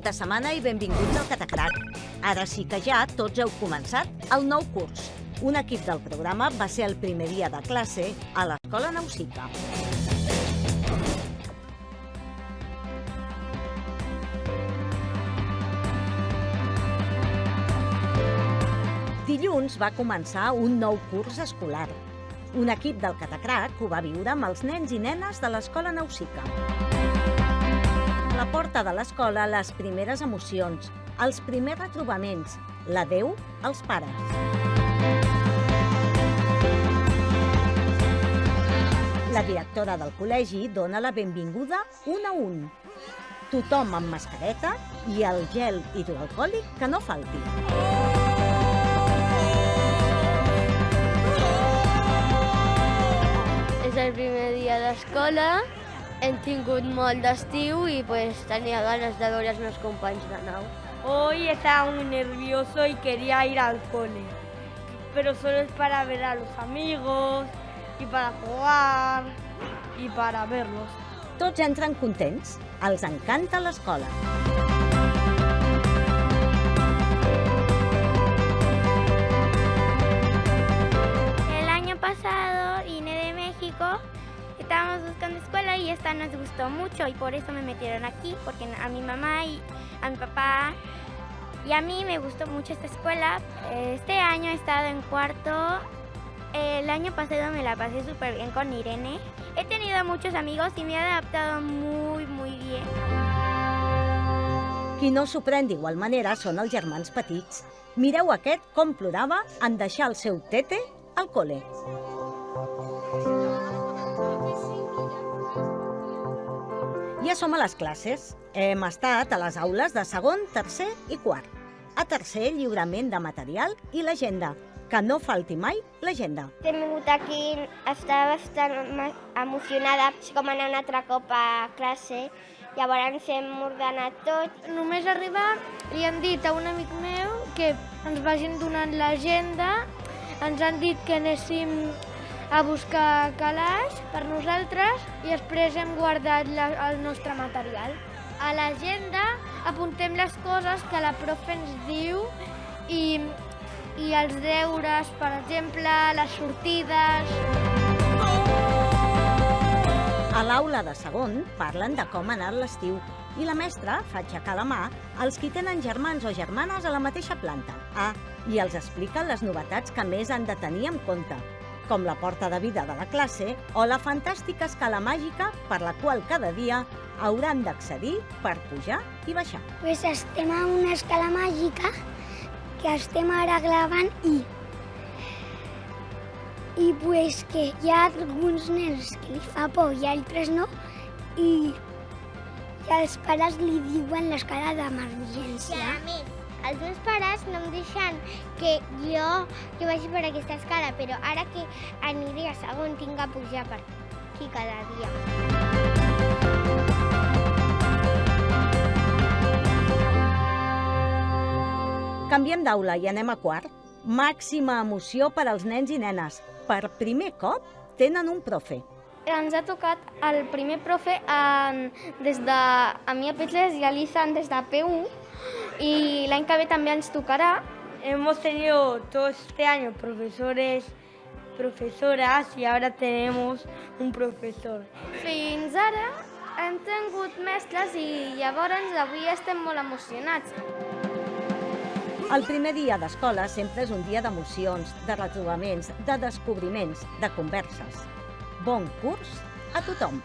cap de setmana i benvinguts al Catacrac. Ara sí que ja tots heu començat el nou curs. Un equip del programa va ser el primer dia de classe a l'Escola Nausica. Dilluns va començar un nou curs escolar. Un equip del Catacrac ho va viure amb els nens i nenes de l'Escola Nausica. A la porta de l'escola, les primeres emocions, els primers retrobaments, l'adeu als pares. La directora del col·legi dona la benvinguda un a un. Tothom amb mascareta i el gel hidroalcohòlic que no falti. És el primer dia d'escola, hem tingut molt d'estiu i tenia ganes de veure els meus companys de nou. Hoy estaba muy nervioso y quería ir al cole, pero solo es para ver a los amigos y para jugar y para verlos. Tots entren contents, els encanta l'escola. El año pasado vine de México, estábamos buscando escuela y esta nos gustó mucho y por eso me metieron aquí, porque a mi mamá y a mi papá y a mí me gustó mucho esta escuela. Este año he estado en cuarto, el año pasado me la pasé súper bien con Irene. He tenido muchos amigos y me he adaptado muy bien. Qui no s'ho pren d'igual manera són els germans petits. Mireu aquest com plorava en deixar el seu tete al col·le. Ja som a les classes. Hem estat a les aules de segon, tercer i quart. A tercer, lliurament de material i l'agenda. Que no falti mai l'agenda. He vingut aquí, estava bastant emocionada, és com anar un altre cop a classe. Llavors hem ordenat tot. Només arribar li hem dit a un amic meu que ens vagin donant l'agenda, ens han dit que anéssim a buscar calaix per nosaltres i després hem guardat el nostre material. A l'agenda apuntem les coses que la profe ens diu i els deures, per exemple, les sortides. A l'aula de segon parlen de com ha anat l'estiu i la mestra fa aixecar la mà als qui tenen germans o germanes a la mateixa planta. I els explica les novetats que més han de tenir en compte, com la porta de vida de la classe o la fantàstica escala màgica per la qual cada dia hauran d'accedir per pujar i baixar. Estem a una escala màgica que estem ara gravant i que hi ha alguns nens que li fa por i altres no, i els pares li diuen l'escala d'emergència. I a més, els meus pares no em deixen que jo vagi per aquesta escala, però ara que aniré a segon tinc que pujar per aquí cada dia. Canviem d'aula i anem a quart. Màxima emoció per als nens i nenes. Per primer cop tenen un profe. Ens ha tocat el primer profe a mi a Petles i a l'Izan des de P1 i l'any que ve també ens tocarà. Hemos tenido todo este año profesores, profesoras y ahora tenemos un profesor. Fins ara hem tingut mestres i llavors avui estem molt emocionats. El primer dia d'escola sempre és un dia d'emocions, de retrobaments, de descobriments, de converses. Bon curs a tothom!